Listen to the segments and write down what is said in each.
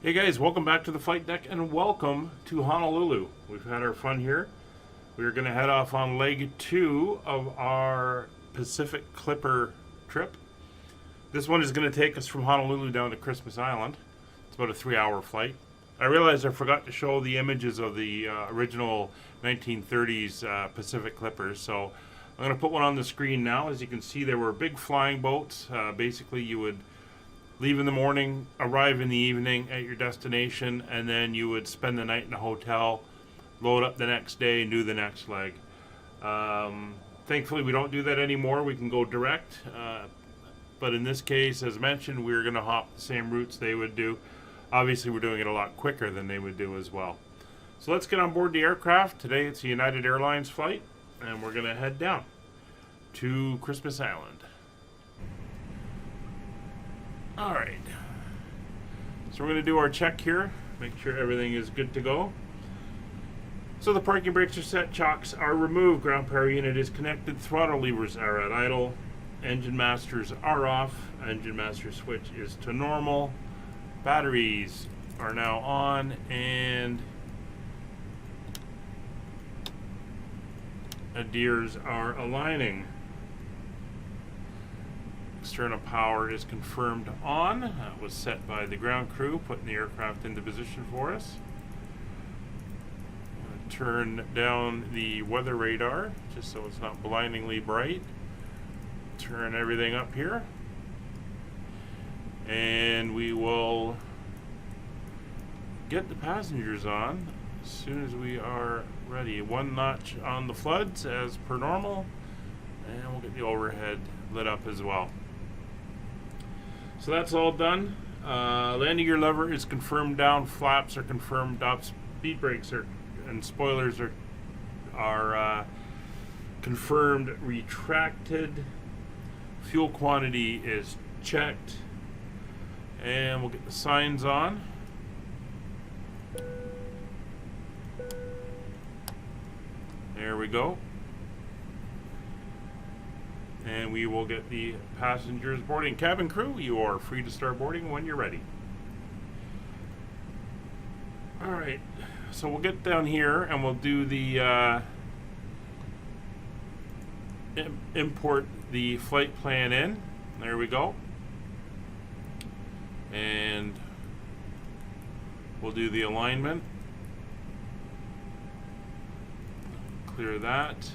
Hey guys, welcome back to the flight deck and welcome to Honolulu. We've had our fun here. We're going to head off on leg 2 of our Pacific Clipper trip. This one is going to take us from Honolulu down to Christmas Island. It's about a 3-hour flight. I realized I forgot to show the images of the original 1930s Pacific Clippers, so I'm going to put one on the screen now. As you can see, there were big flying boats. Basically, you would leave in the morning, arrive in the evening at your destination, and then you would spend the night in a hotel, load up the next day, and do the next leg. Thankfully, we don't do that anymore. We can go direct. But in this case, as mentioned, we're going to hop the same routes they would do. Obviously, we're doing it a lot quicker than they would do as well. So let's get on board the aircraft. Today, it's a United Airlines flight, and we're going to head down to Christmas Island. Alright, so we're going to do our check here, make sure everything is good to go. So the parking brakes are set, chocks are removed, ground power unit is connected, throttle levers are at idle, engine masters are off, engine master switch is to normal, batteries are now on, and adheres are aligning. External power is confirmed on. That was set by the ground crew, putting the aircraft into position for us. I'm going to turn down the weather radar just so it's not blindingly bright. Turn everything up here. And we will get the passengers on as soon as we are ready. 1 notch on the floods as per normal. And we'll get the overhead lit up as well. So that's all done. Landing gear lever is confirmed down, flaps are confirmed up, speed brakes and spoilers are confirmed retracted. Fuel quantity is checked, and we'll get the signs on. There we go. And we will get the passengers boarding. Cabin crew, you are free to start boarding when you're ready. Alright, so we'll get down here and we'll do the import the flight plan in. There we go. And we'll do the alignment. Clear that.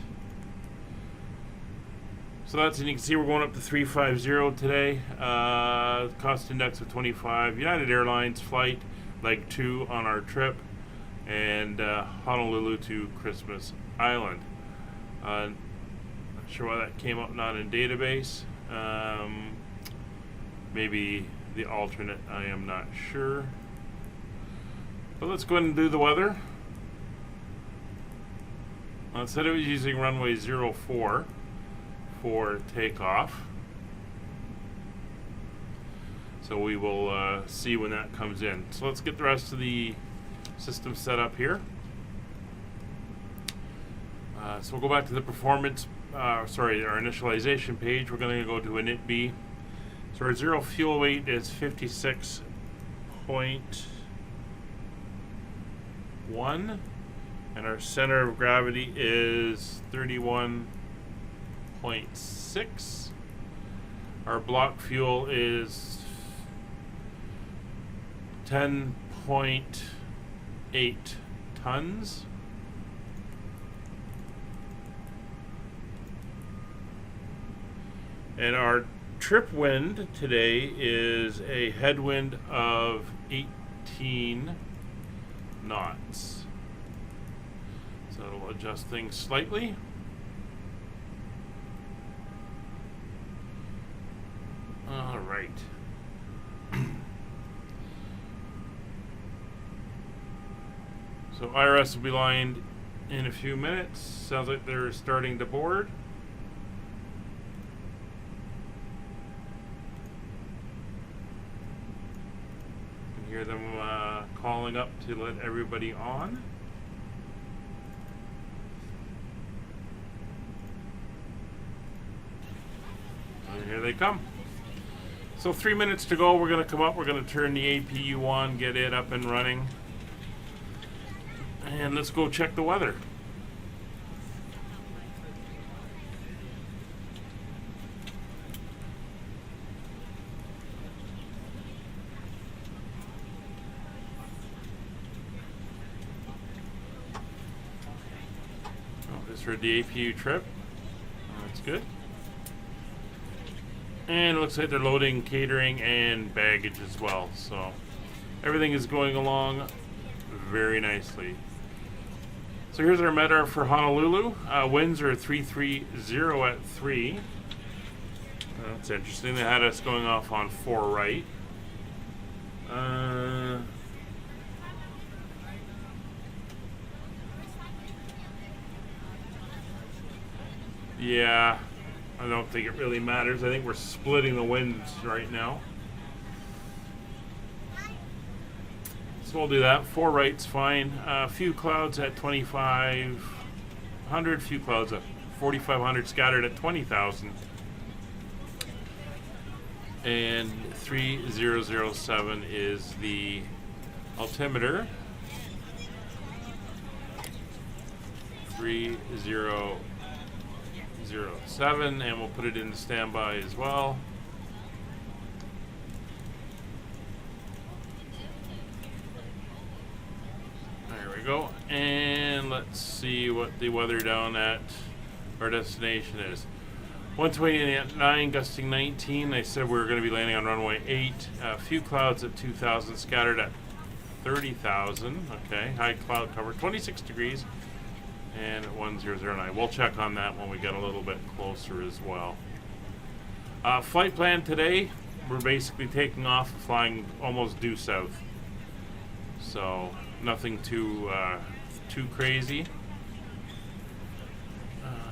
So that's, and you can see we're going up to 350 today. Cost index of 25. United Airlines flight, leg 2 on our trip, and Honolulu to Christmas Island. Not sure why that came up not in database. Maybe the alternate, I am not sure. But let's go ahead and do the weather. It said it was using runway 04. For takeoff. So we will see when that comes in. So let's get the rest of the system set up here. So we'll go back to the performance, our initialization page. We're going to go to init B. So our zero fuel weight is 56.1, and our center of gravity is 31.6. Our block fuel is 10.8 tons. And our trip wind today is a headwind of 18 knots. So it'll adjust things slightly. All right. So IRS will be lined in a few minutes. Sounds like they're starting to board. You can hear them calling up to let everybody on. And here they come. So 3 minutes to go. We're going to come up. We're going to turn the APU on, get it up and running. And let's go check the weather. Oh, just heard the APU trip. That's good. And it looks like they're loading catering and baggage as well. So everything is going along very nicely. So here's our METAR for Honolulu. Winds are 330 at 3. That's interesting. They had us going off on 4 right. Yeah. I don't think it really matters. I think we're splitting the winds right now. So we'll do that. 4 right's fine. A few clouds at 2,500. Few clouds at 4,500 scattered at 20,000. And 3007 is the altimeter. 3007, and we'll put it into standby as well. There we go. And let's see what the weather down at our destination is. 129, gusting 19. I said we were going to be landing on runway 8. A few clouds at 2,000, scattered at 30,000. Okay, high cloud cover, 26 degrees. And 1009. We'll check on that when we get a little bit closer as well. Flight plan today, we're basically taking off, flying almost due south. So nothing too crazy.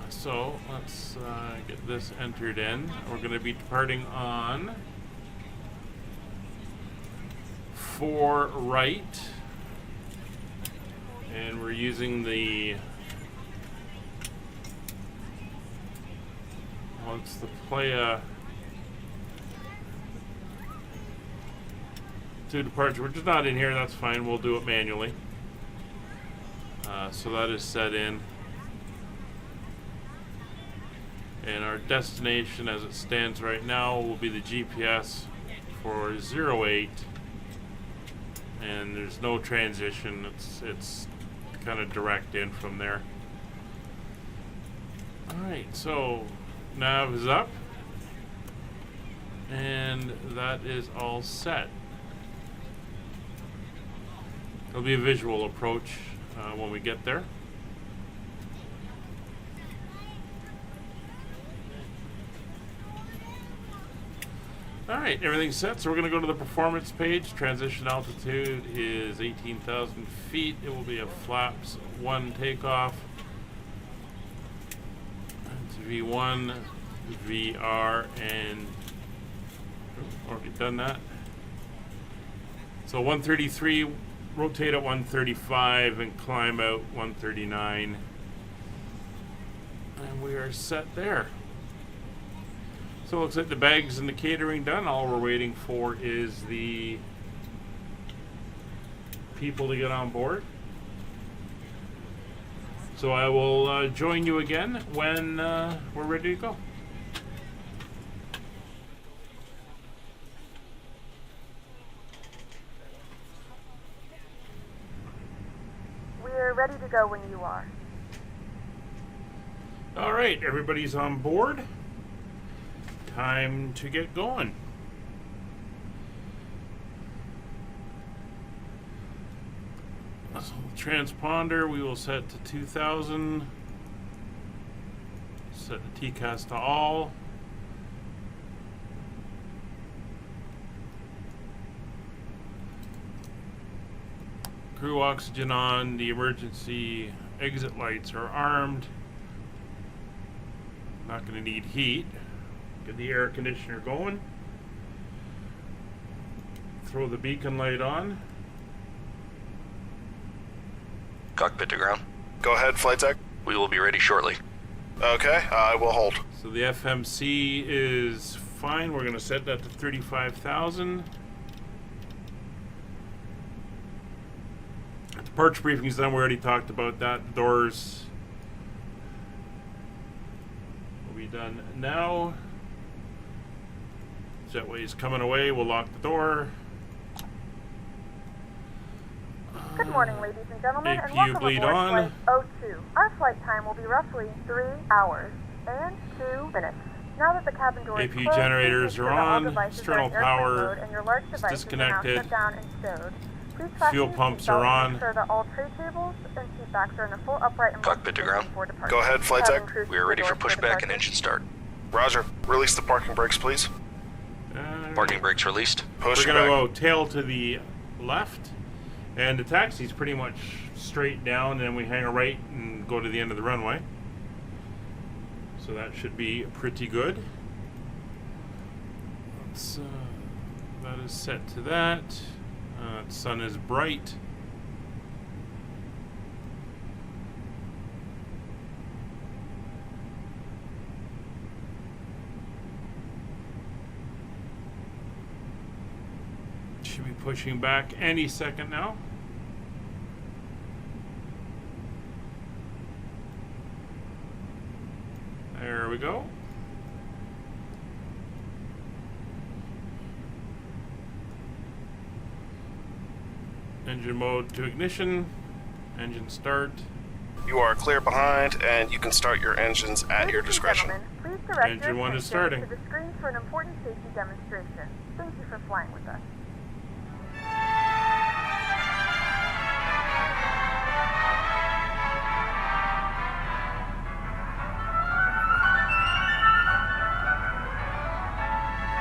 So let's get this entered in. We're going to be departing on 4 right. And we're using the... Well, it's the Playa to departure, which is not in here. That's fine. We'll do it manually. So that is set in. And our destination as it stands right now will be the GPS for 08. And there's no transition. It's kind of direct in from there. Alright, so nav is up. And that is all set. There'll be a visual approach when we get there. Alright, everything's set, so we're going to go to the performance page. Transition altitude is 18,000 feet. It will be a flaps 1 takeoff. It's V1, VR, and already done that. So 133, rotate at 135, and climb out 139. And we are set there. So it looks like the bags and the catering done. All we're waiting for is the people to get on board. So I will join you again when we're ready to go. We're ready to go when you are. All right, everybody's on board. Time to get going. So transponder we will set to 2000. Set the TCAS to all. Crew oxygen on. The emergency exit lights are armed. Not going to need heat. Get the air conditioner going. Throw the beacon light on. Cockpit to ground. Go ahead, flight deck. We will be ready shortly. Okay, I will hold. So the FMC is fine. We're going to set that to 35,000. Departure briefing is done. We already talked about that. Doors will be done now. Jetway is coming away. We'll lock the door. Good morning, ladies and gentlemen, and APU welcome bleed aboard on. Flight 02. Our flight time will be roughly 3 hours and 2 minutes. Now that the cabin door is APU closed, generators please are ensure that all on. devices External are in airplane power mode and your large is devices disconnected. are now shut down and stowed. Please fasten Fuel your pumps seatbelt are and on. ensure that all tray tables and seat backs are in a full upright and Cockpit to ground. before departure. Go ahead, flight Cabin tech. crew We are ready for doors pushback and departure. engine start. Roger. Release the parking brakes, please. Parking brakes released. Push We're back. going to go tail to the left, and the taxi's pretty much straight down, and we hang a right and go to the end of the runway. So that should be pretty good. Let's, that is set to that. The sun is bright. Should be pushing back any second now. There we go. Engine mode to ignition. Engine start. You are clear behind, and you can start your engines at your Ladies and discretion. gentlemen, please direct Engine your one is attention starting. to the screen for an important safety demonstration. Thank you for flying with us.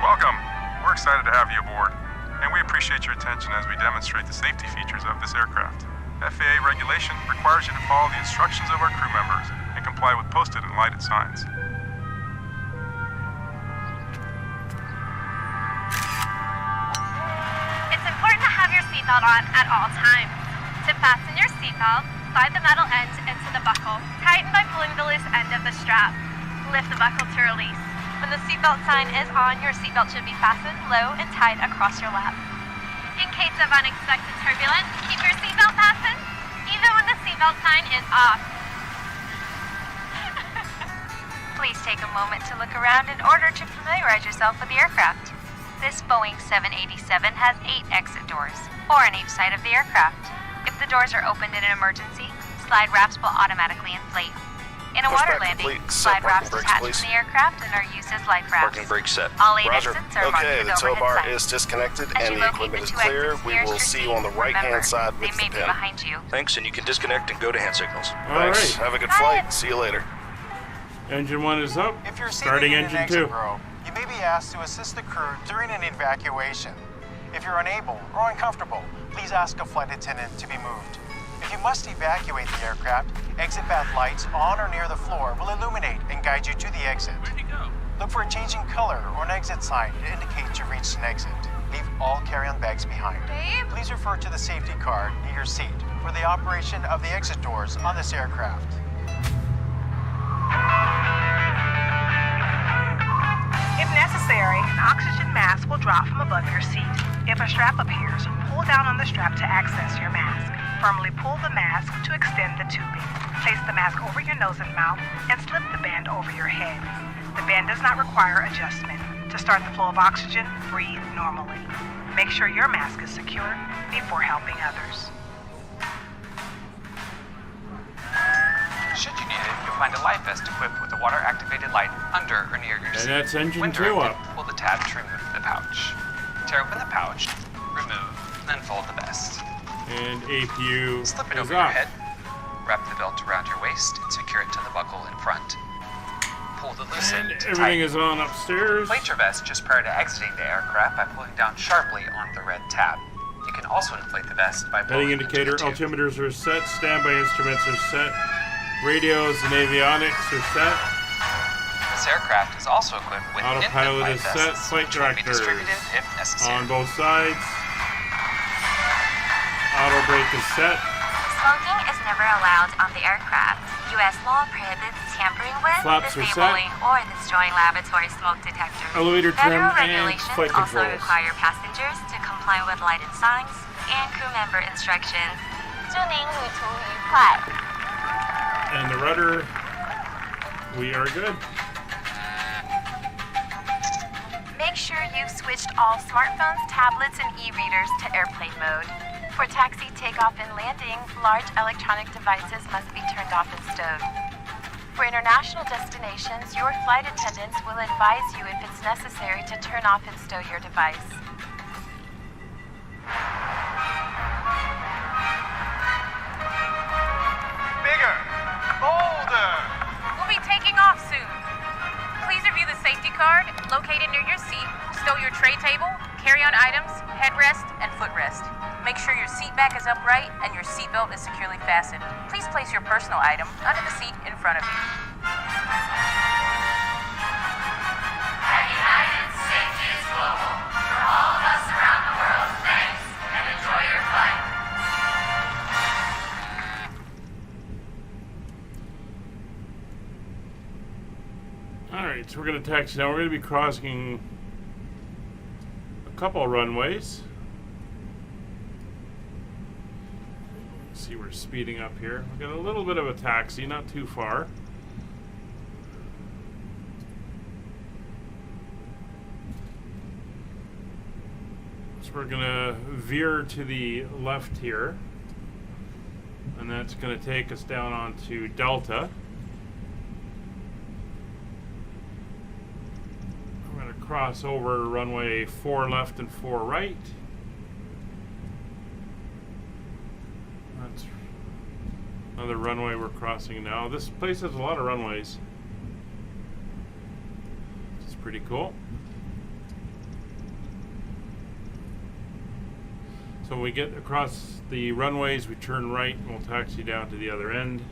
Welcome. We're excited to have you aboard, and we appreciate your attention as we demonstrate the safety features of this aircraft. FAA regulation requires you to follow the instructions of our crew members and comply with posted and lighted signs. It's important to have your seatbelt on at all times. To fasten your seatbelt, slide the metal end into the buckle. Tighten by pulling the loose end of the strap. Lift the buckle to release. When the seatbelt sign is on, your seatbelt should be fastened low and tight across your lap. In case of unexpected turbulence, keep your seatbelt fastened, even when the seatbelt sign is off. Please take a moment to look around in order to familiarize yourself with the aircraft. This Boeing 787 has 8 exit doors, 4 on each side of the aircraft. If the doors are opened in an emergency, slide wraps will automatically inflate. In a Push water back landing, complete. Set slide wraps parking brakes, attach please. to the aircraft and are used as life rafts. Parking brake set. All 8 Roger. exits are marked Okay, with the tow overhead bar signs. is disconnected As and you the locate equipment the is 2 clear. exits We nearest will your see you seat, on the right-hand remember, side with they may the be pin. behind you. Thanks, and you can disconnect and go to hand signals. All Thanks. right. Have a good flight. See you later. Engine 1 is up. If you're Starting seated in an engine 2. exit row, you may be asked to assist the crew during an evacuation. If you're unable or uncomfortable, please ask a flight attendant to be moved. If you must evacuate the aircraft, exit path lights on or near the floor will illuminate and guide you to the exit. Where'd you go? Look for a changing color or an exit sign to indicate you reached an exit. Leave all carry-on bags behind. Babe? Please refer to the safety card near your seat for the operation of the exit doors on this aircraft. If necessary, an oxygen mask will drop from above your seat. If a strap appears, pull down on the strap to access your mask. Firmly pull the mask to extend the tubing. Place the mask over your nose and mouth and slip the band over your head. The band does not require adjustment. To start the flow of oxygen, breathe normally. Make sure your mask is secure before helping others. Should you need it, you'll find a life vest equipped with a water-activated light under or near your seat. And that's engine When 2 directed, up. pull the tab to remove the pouch. Tear open the pouch, remove, then fold the vest. And APU Slip it is over your off. head. Wrap the belt around your waist and secure it to the buckle in front. Pull the loose And end to everything tighten. is on upstairs. Inflate your vest just prior to exiting the aircraft by pulling down sharply on the red tab. You can also inflate the vest by blowing Heading into indicator, the tube. altimeters are set, standby instruments are set, radios and avionics are set, This aircraft is also equipped with Autopilot infinite is light set, vests, flight which will be directors distributed if necessary. on both sides. Auto brake is set. Smoking is never allowed on the aircraft. U.S. law prohibits tampering with, Flaps are set. disabling, or destroying laboratory smoke detectors. Elevator trim Federal and regulations flight also controls. require passengers to comply with lighted signs and crew member instructions. 祝您旅途愉快. And the rudder, we are good. Make sure you've switched all smartphones, tablets, and e-readers to airplane mode. For taxi takeoff and landing, large electronic devices must be turned off and stowed. For international destinations, your flight attendants will advise you if it's necessary to turn off and stow your device. Bigger! Bolder! We'll be taking off soon. Please review the safety card located near your seat, stow your tray table, carry-on items, headrest, and footrest. Make sure your seat back is upright and your seatbelt is securely fastened. Please place your personal item under the seat in front of you. At United, safety is global. For all of us around the world, thanks, and enjoy your flight. Alright, so we're going to taxi now. We're going to be crossing a couple of runways. See, we're speeding up here. We've got a little bit of a taxi, not too far. So we're going to veer to the left here. And that's going to take us down onto Delta. I'm going to cross over runway 4 left and 4 right. That's another runway we're crossing now. This place has a lot of runways. It's pretty cool. So when we get across the runways, we turn right and we'll taxi down to the other end.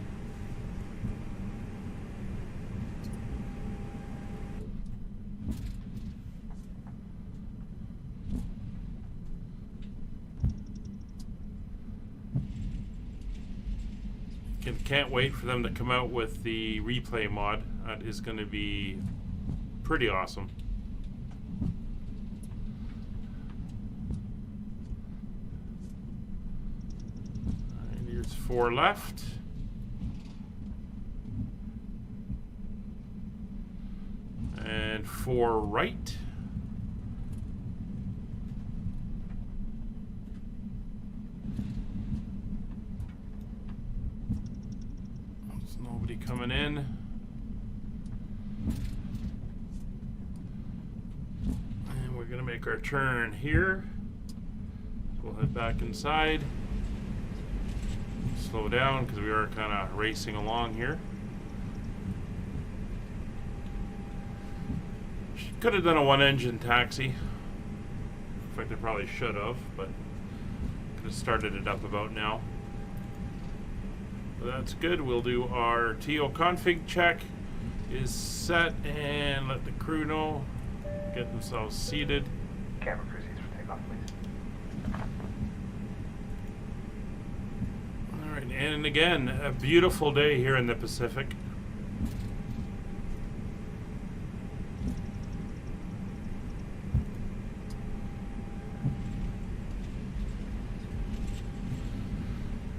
Can't wait for them to come out with the replay mod. That is going to be pretty awesome. And here's 4 left. And 4 right. Nobody coming in. And we're going to make our turn here. We'll head back inside. Slow down because we are kind of racing along here. Could have done a 1-engine taxi. In fact, I probably should have, but could have started it up about now. That's good. We'll do our TO config check is set and let the crew know. Get themselves seated. Camera proceeds for takeoff, please. Alright, and again, a beautiful day here in the Pacific.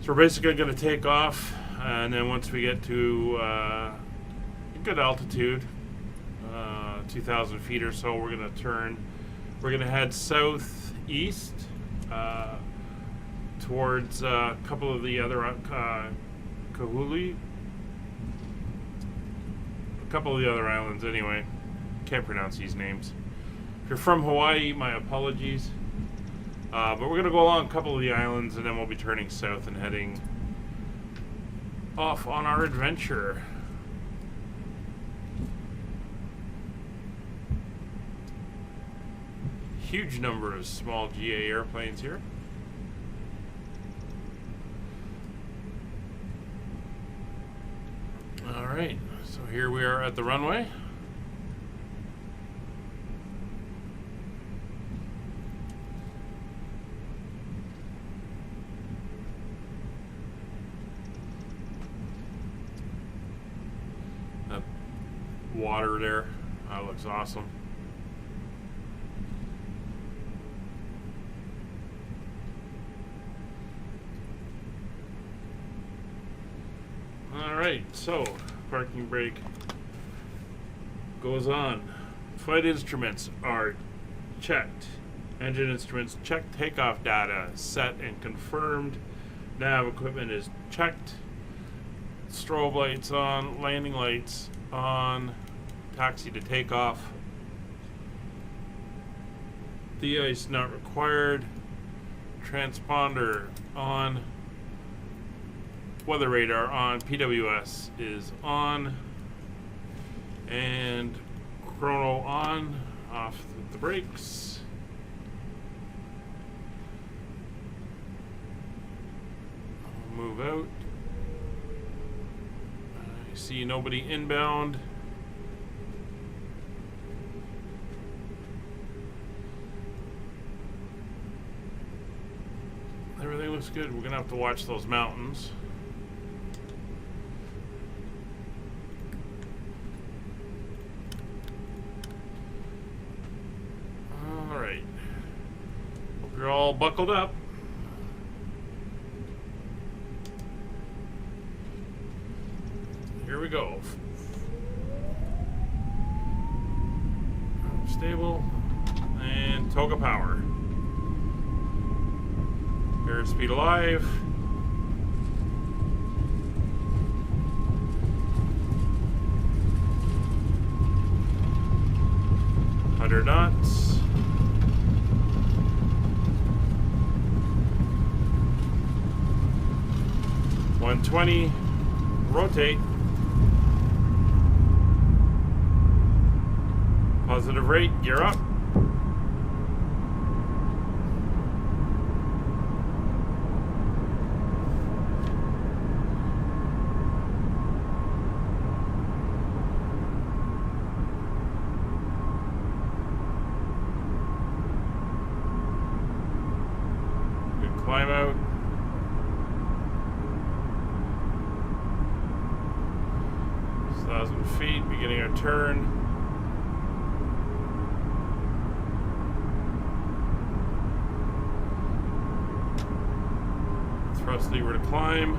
So we're basically going to take off, and then once we get to a good altitude, 2,000 feet or so, we're going to turn. We're going to head southeast towards a couple of the other Kahului. A couple of the other islands, anyway. Can't pronounce these names. If you're from Hawaii, my apologies. But we're going to go along a couple of the islands, and then we'll be turning south and heading off on our adventure. Huge number of small GA airplanes here. Alright, so here we are at the runway. water there. That looks awesome. Alright, so parking brake goes on. Flight instruments are checked. Engine instruments checked. Takeoff data set and confirmed. Nav equipment is checked. Strobe lights on. Landing lights on. Taxi to takeoff. De-ice not required. Transponder on. Weather radar on. PWS is on. And chrono on. Off with the brakes. I'll move out. I see nobody inbound. Everything looks good. We're gonna have to watch those mountains. Alright. Hope you're all buckled up. Here we go. Stable. And toga power. Airspeed alive. Hundred knots. $120. Rotate. Positive rate. Gear up. Climb out. It's 1,000 feet, beginning our turn. Thrust lever to climb.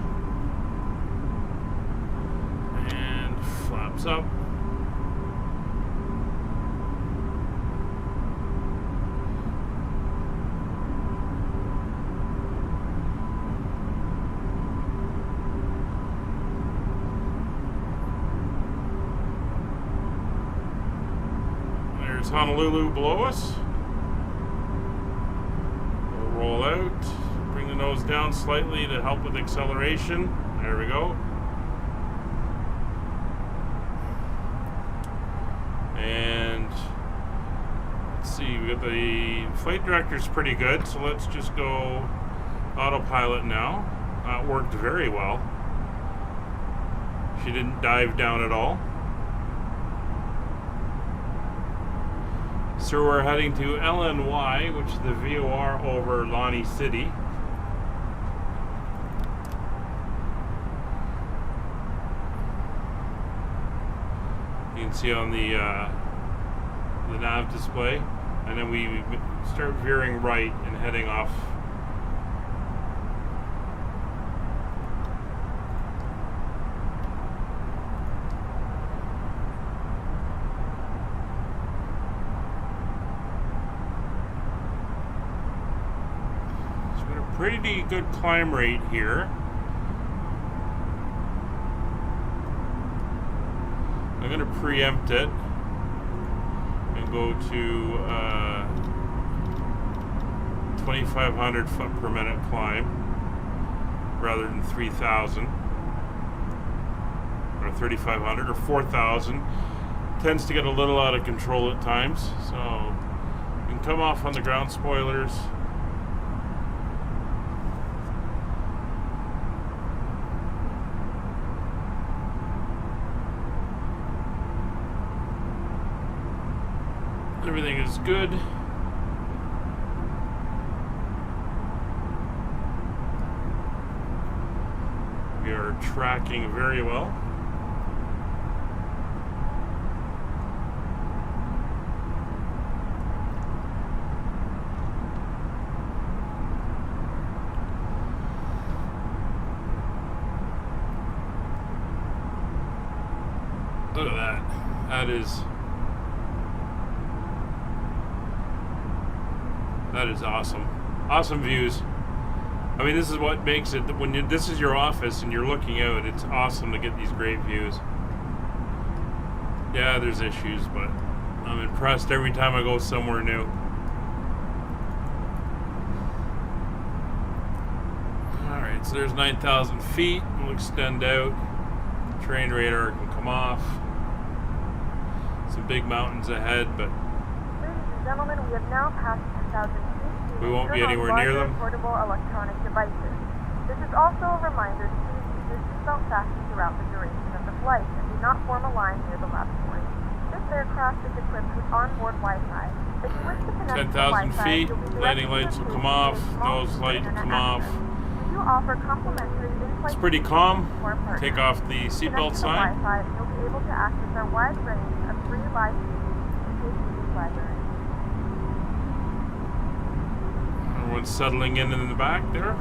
And flaps up. Honolulu below us. We'll roll out, bring the nose down slightly to help with acceleration. There we go. And let's see, we got the flight director's pretty good, so let's just go autopilot now. That worked very well. She didn't dive down at all. So we're heading to LNY, which is the VOR over Lonnie City. You can see on the nav display, and then we start veering right and heading off. Pretty good climb rate here. I'm going to preempt it and go to 2,500 foot per minute climb rather than 3,000 or 3,500 or 4,000. Tends to get a little out of control at times, so you can come off on the ground spoilers. Everything is good. We are tracking very well. Look at that. That is awesome. Awesome views. I mean, this is what makes it, when this is your office and you're looking out, it's awesome to get these great views. Yeah, there's issues, but I'm impressed every time I go somewhere new. Alright, so there's 9,000 feet. We'll extend out. Terrain radar can come off. Some big mountains ahead, but Ladies and gentlemen, we have now passed 10,000 feet. we won't be anywhere near them. Portable electronic devices. This is also a reminder to please keep your seatbelt fastened throughout the duration of the flight and do not form a line near the lavatory. This aircraft is equipped with onboard Wi-Fi. If you wish to connect to 10,000 Wi-Fi, feet. you'll be directed Landing to lights the will station come off. with a small Those lights will internet come off. access. We do offer complimentary in-flight It's pretty calm. to our partners. Take off the seatbelt Connect to sign. Wi-Fi, and you'll be able to access our wide range of free live streaming and HD library. Everyone's settling in the back there.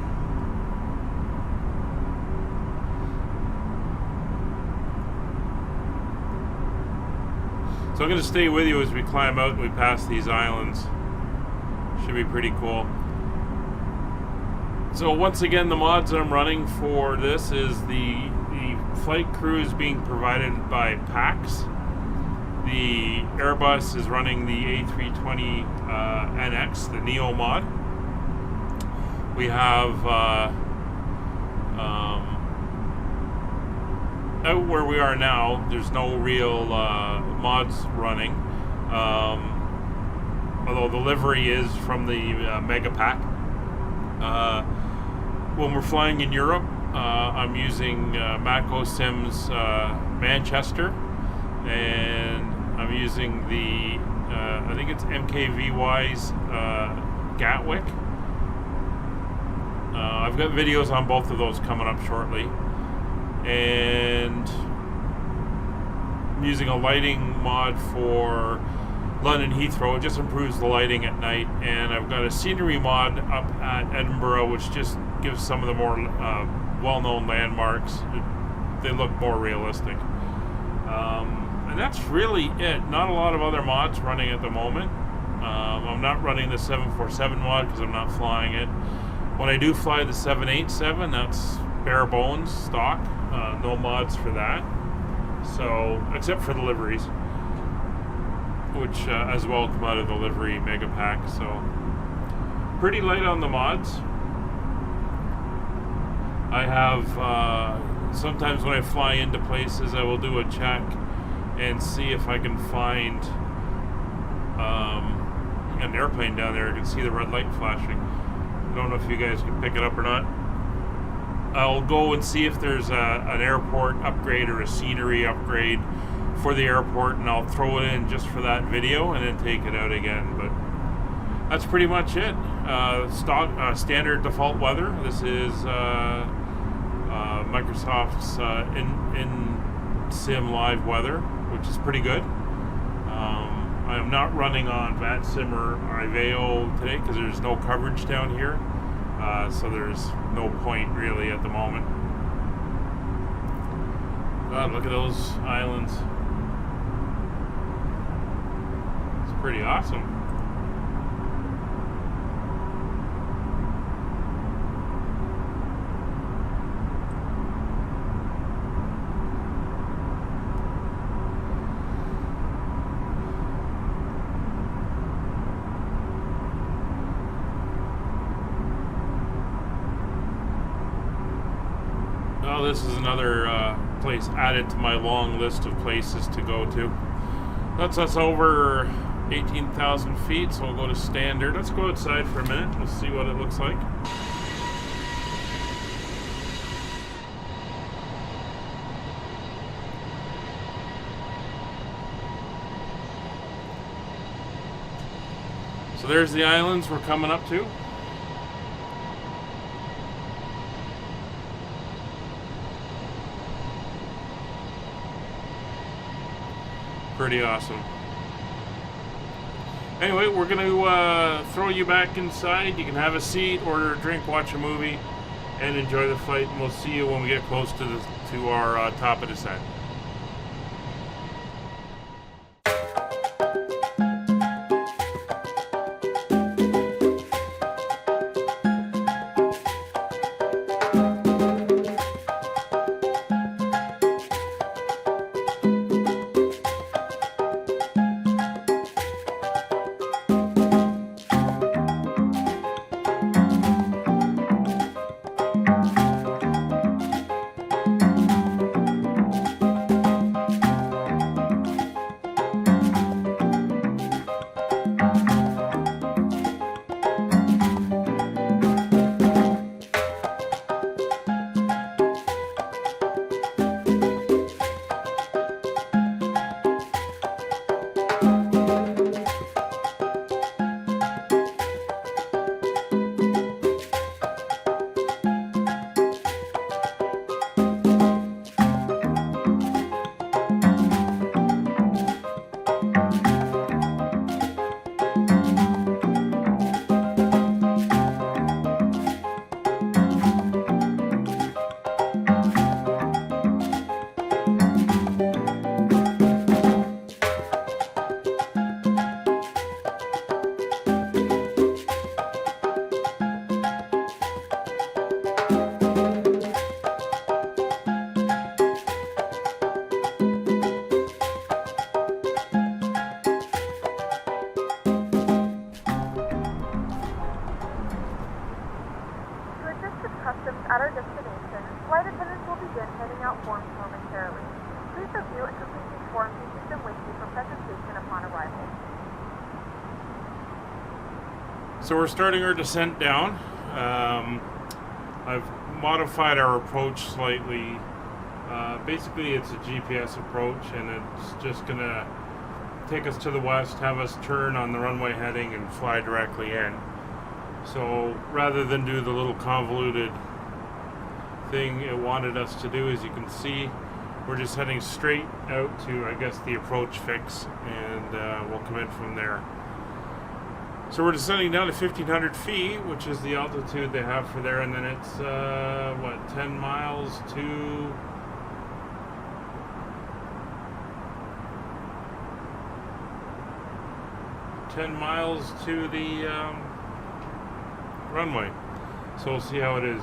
So I'm going to stay with you as we climb out and we pass these islands. Should be pretty cool. So once again, the mods I'm running for this is the flight crew is being provided by PAX. The Airbus is running the A320neo, the Neo mod. We have out where we are now, there's no real mods running, although the livery is from the Mega Pack. When we're flying in Europe, I'm using Mako Sims Manchester, and I'm using the I think it's MKVY's Gatwick. I've got videos on both of those coming up shortly, and I'm using a lighting mod for London Heathrow. It just improves the lighting at night, and I've got a scenery mod up at Edinburgh, which just gives some of the more well-known landmarks. They look more realistic, and that's really it. Not a lot of other mods running at the moment. I'm not running the 747 mod because I'm not flying it. When I do fly the 787, that's bare bones stock, no mods for that. So, except for the liveries, which as well come out of the livery mega pack. So, pretty light on the mods. I have sometimes when I fly into places, I will do a check and see if I can find an airplane down there. I can see the red light flashing. I don't know if you guys can pick it up or not. I'll go and see if there's an airport upgrade or a scenery upgrade for the airport, and I'll throw it in just for that video and then take it out again. But that's pretty much it. Standard default weather. This is Microsoft's in-sim live weather, which is pretty good. I am not running on VATSIM or Iveo today because there's no coverage down here, so there's no point really at the moment. God, look at those islands. It's pretty awesome. Well, this is another place added to my long list of places to go to. That's us over 18,000 feet, so we'll go to standard. Let's go outside for a minute. We'll see what it looks like. So there's the islands we're coming up to. Pretty awesome. Anyway, we're going to throw you back inside. You can have a seat, order a drink, watch a movie, and enjoy the flight. And we'll see you when we get close to our top of descent. systems at our destination, flight attendants will begin handing out forms momentarily. Please review and complete these forms and keep them with you for presentation upon arrival. So we're starting our descent down. I've modified our approach slightly. Basically, it's a GPS approach, and it's just going to take us to the west, have us turn on the runway heading, and fly directly in. So rather than do the little convoluted thing it wanted us to do, as you can see, we're just heading straight out to, I guess, the approach fix, and we'll come in from there. So we're descending down to 1,500 feet, which is the altitude they have for there, and then it's, 10 miles to... 10 miles to the runway. So we'll see how it is.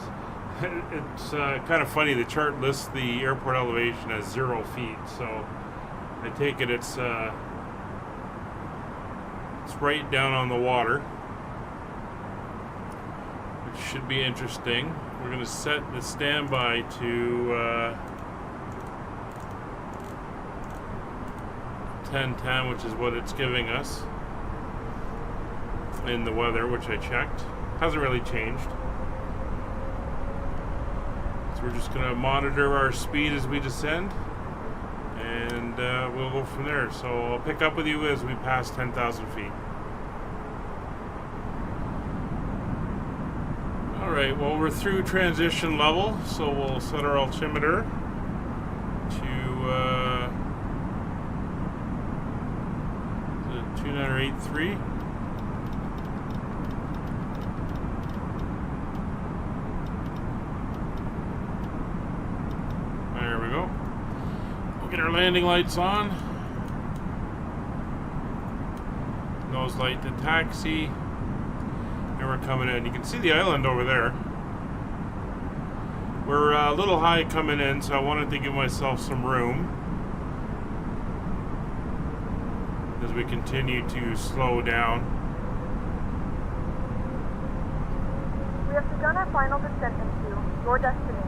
It's kind of funny, the chart lists the airport elevation as 0 feet, so I take it it's right down on the water, which should be interesting. We're going to set the standby to 10:10, which is what it's giving us in the weather, which I checked. Hasn't really changed. So we're just going to monitor our speed as we descend, and we'll go from there. So I'll pick up with you as we pass 10,000 feet. Alright, well, we're through transition level, so we'll set our altimeter to 2983. There we go. We'll get our landing lights on. Nose light to taxi. And we're coming in. You can see the island over there. We're a little high coming in, so I wanted to give myself some room as we continue to slow down. We have begun our final descent into your destination.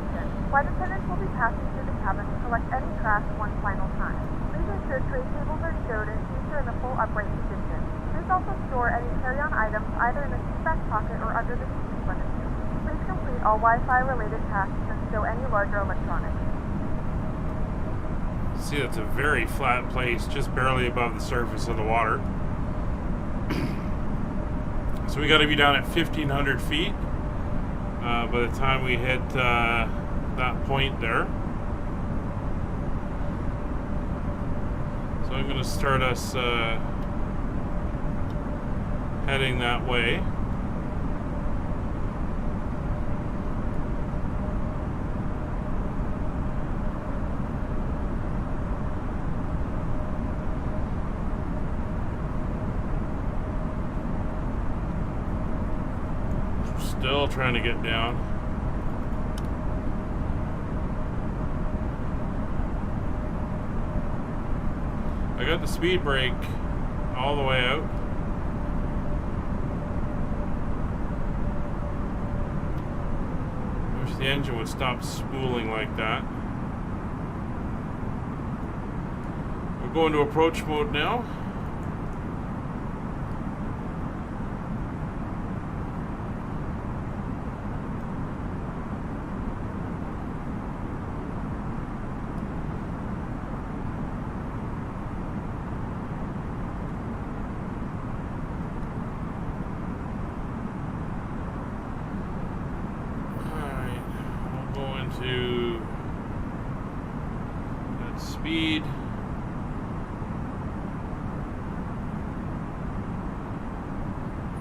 Flight attendants will be passing through the cabin to collect any trash one final time. Please ensure tray tables are stowed and seats are in the full upright position. Please also store any carry-on items either in the seat back pocket or under the seat in front of you. Please complete all Wi-Fi related tasks and stow any larger electronics. See, that's a very flat place, just barely above the surface of the water. So we got to be down at 1,500 feet by the time we hit that point there. So I'm going to start us heading that way. Still trying to get down. I got the speed brake all the way out. Wish the engine would stop spooling like that. We'll go into approach mode now. To that speed.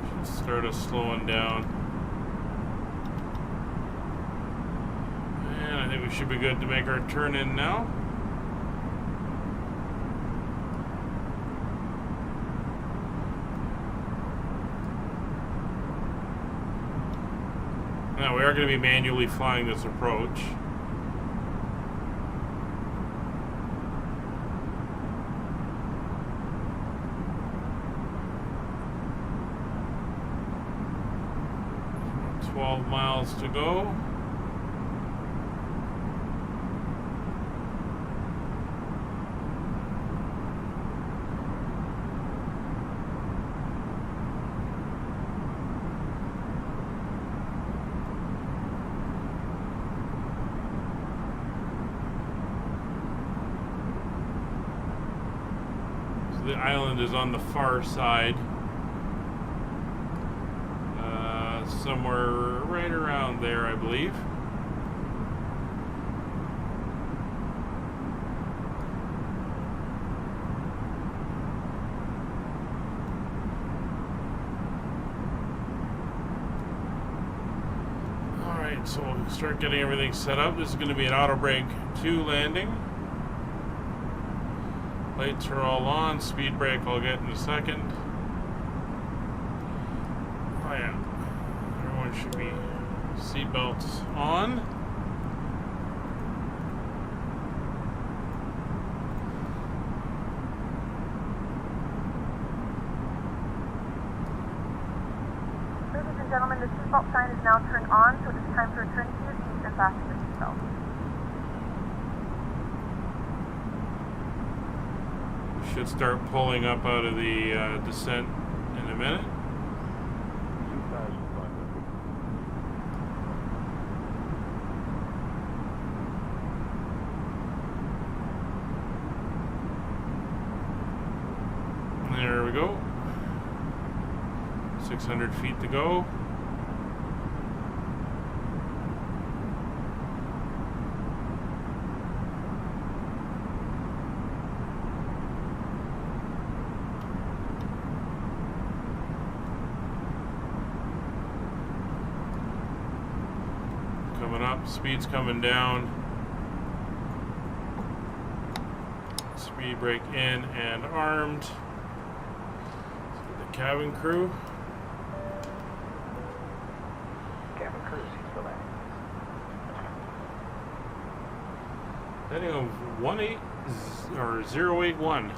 Should start us slowing down. And I think we should be good to make our turn in now. Now we are going to be manually flying this approach. Miles to go. island is on the far side. Somewhere right around there, I believe. Alright, so we'll start getting everything set up. This is going to be an auto brake 2 landing. Lights are all on. Speed brake I'll get in a second. Oh yeah. Everyone should be seatbelts on. Ladies and gentlemen, the seatbelt sign is now turned on, so it is time to return to your seats and fasten your seatbelt. We should start pulling up out of the descent in a minute. There we go. 600 feet to go. Coming up, speed's coming down. Speed brake in and armed. The cabin crew. Cabin crew, seats for landing. Heading of 081.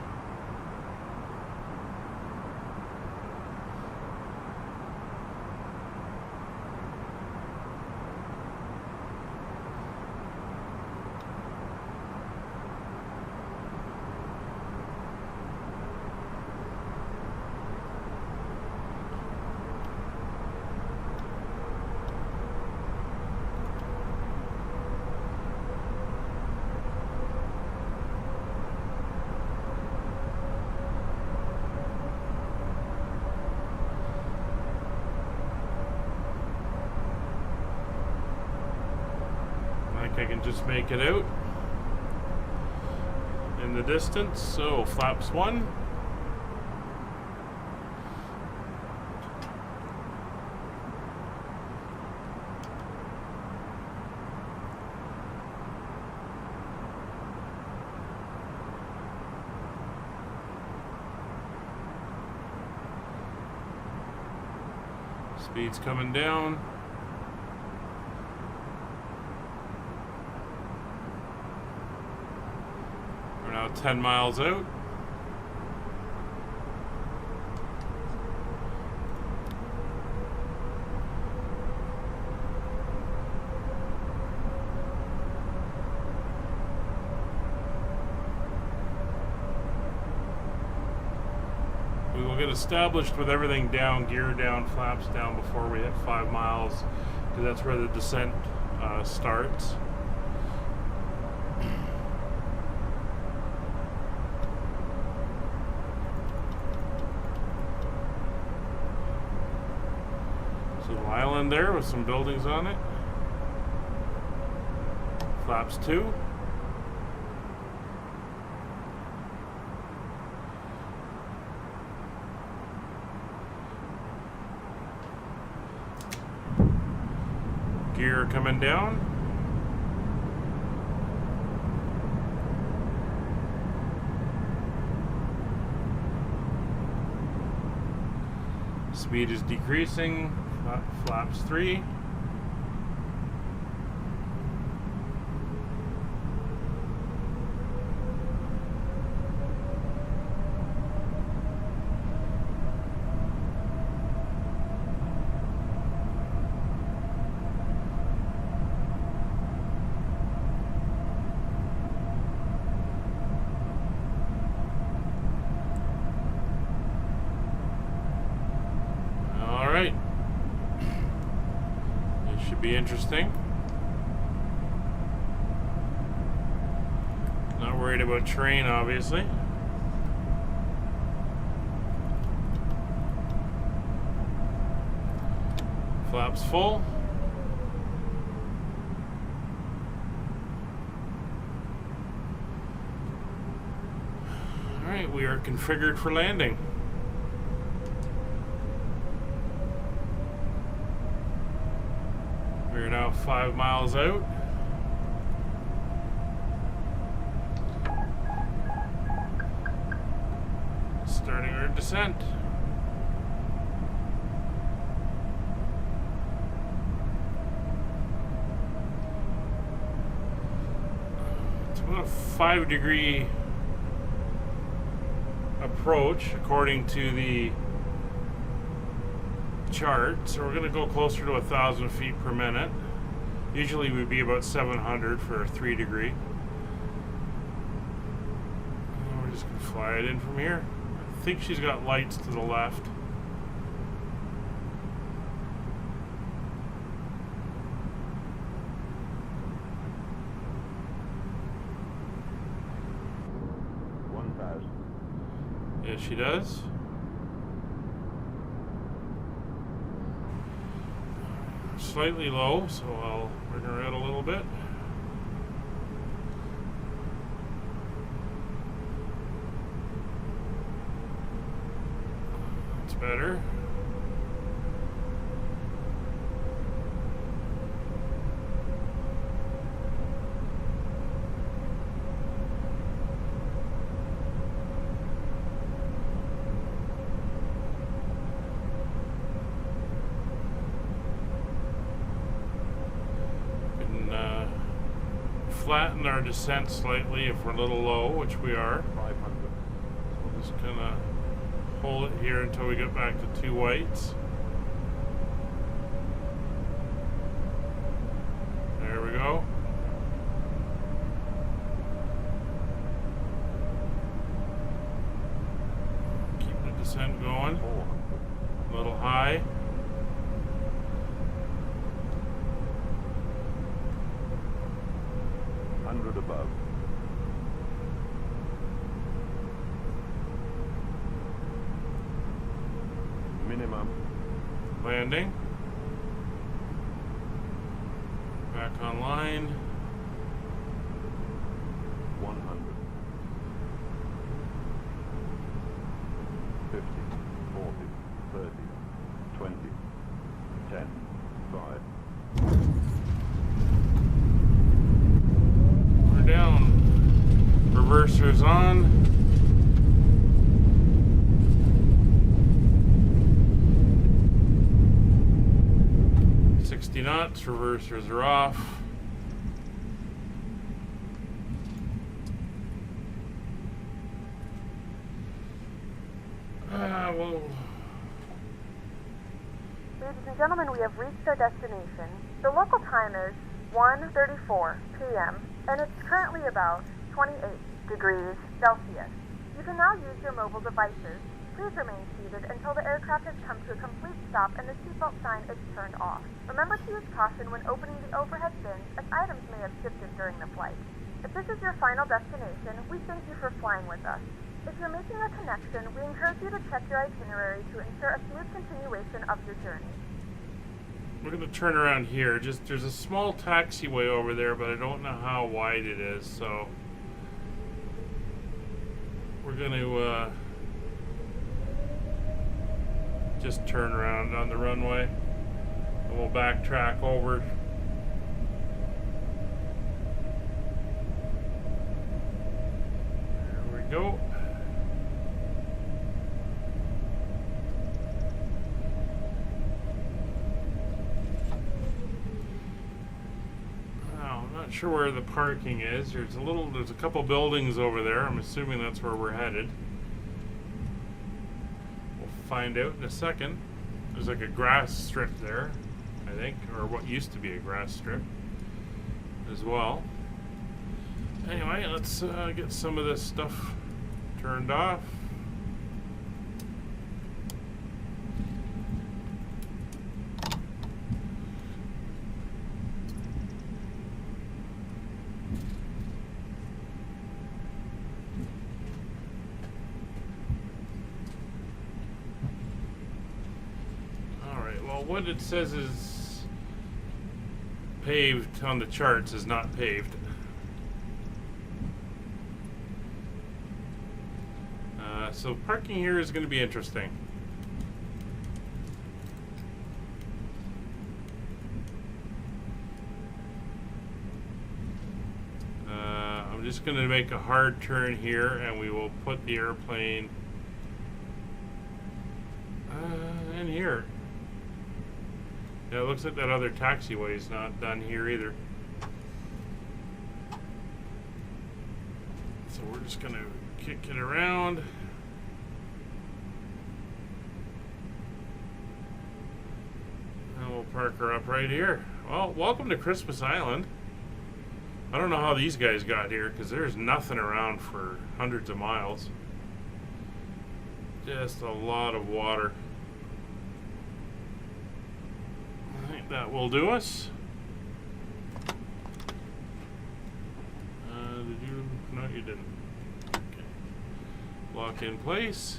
I can just make it out in the distance. So flaps 1. Speed's coming down. We're now 10 miles out. We will get established with everything down, gear down, flaps down before we hit 5 miles, because that's where the descent starts. Island there with some buildings on it. Flaps 2. Gear coming down. Speed is decreasing. Flaps 3. Be interesting. Not worried about terrain, obviously. Flaps full. Alright, we are configured for landing. We are now 5 miles out. Starting our descent. It's about a 5-degree approach according to the chart, so we're going to go closer to 1,000 feet per minute. Usually we'd be about 700 for a 3-degree. And we're just going to fly it in from here. I think she's got lights to the left. Yes, she does. Slightly low, so I'll bring her out a little bit. That's better. Flatten our descent slightly if we're a little low, which we are. 500. So we'll just kind of hold it here until we get back to 2 whites. There we go. Keep the descent going. A little high. Above. Minimum. Landing. Back online. 100. 50, 40, 30, 20, 10, 5. Down. Reversers on. Knots, reversers are off. Well. Ladies and gentlemen, we have reached our destination. The local time is 1:34 p.m. and it's currently about 28 degrees Celsius. You can now use your mobile devices. Please remain seated until the aircraft has come to a complete stop and the seatbelt sign is turned off. Remember to use caution when opening the overhead bins, as items may have shifted during the flight. If this is your final destination, we thank you for flying with us. If you're making a connection, we encourage you to check your itinerary to ensure a smooth continuation of your journey. We're going to turn around here. There's a small taxiway over there, but I don't know how wide it is, so we're going to just turn around on the runway, and we'll backtrack over. There we go. I'm not sure where the parking is. There's a couple buildings over there. I'm assuming that's where we're headed. Find out in a second. There's like a grass strip there, I think, or what used to be a grass strip as well. Anyway, let's get some of this stuff turned off. what it says is paved on the charts is not paved. So parking here is going to be interesting. I'm just going to make a hard turn here, and we will put the airplane in here. Yeah, it looks like that other taxiway is not done here either. So we're just going to kick it around. And we'll park her up right here. Well, welcome to Christmas Island. I don't know how these guys got here, because there's nothing around for hundreds of miles. Just a lot of water. I think that will do us. Did you? No, you didn't. Okay. Lock in place.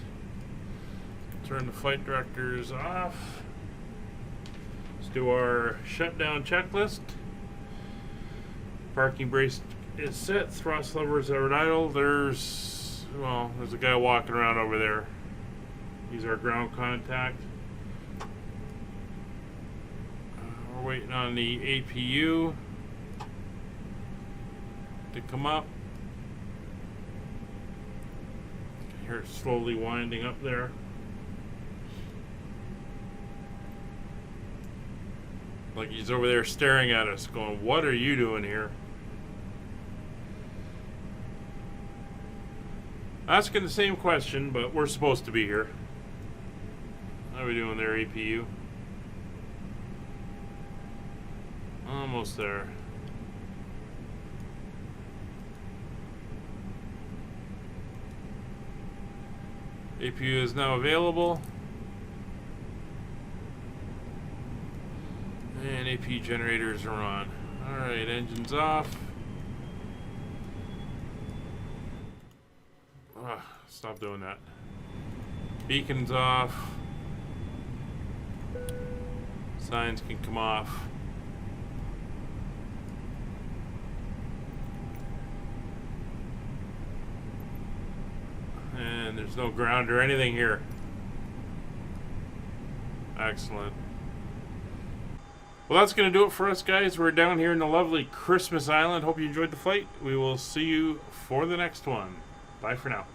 Turn the flight directors off. Let's do our shutdown checklist. Parking brace is set. Thrust levers are at idle. There's a guy walking around over there. He's our ground contact. We're waiting on the APU to come up. Here it's slowly winding up there. Like he's over there staring at us going, what are you doing here? Asking the same question, but we're supposed to be here. How are we doing there, APU? Almost there. APU is now available. And AP generators are on. Alright, engines off. Stop doing that. Beacons off. Signs can come off. And there's no ground or anything here. Excellent. Well, that's going to do it for us, guys. We're down here in the lovely Christmas Island. Hope you enjoyed the flight. We will see you for the next one. Bye for now.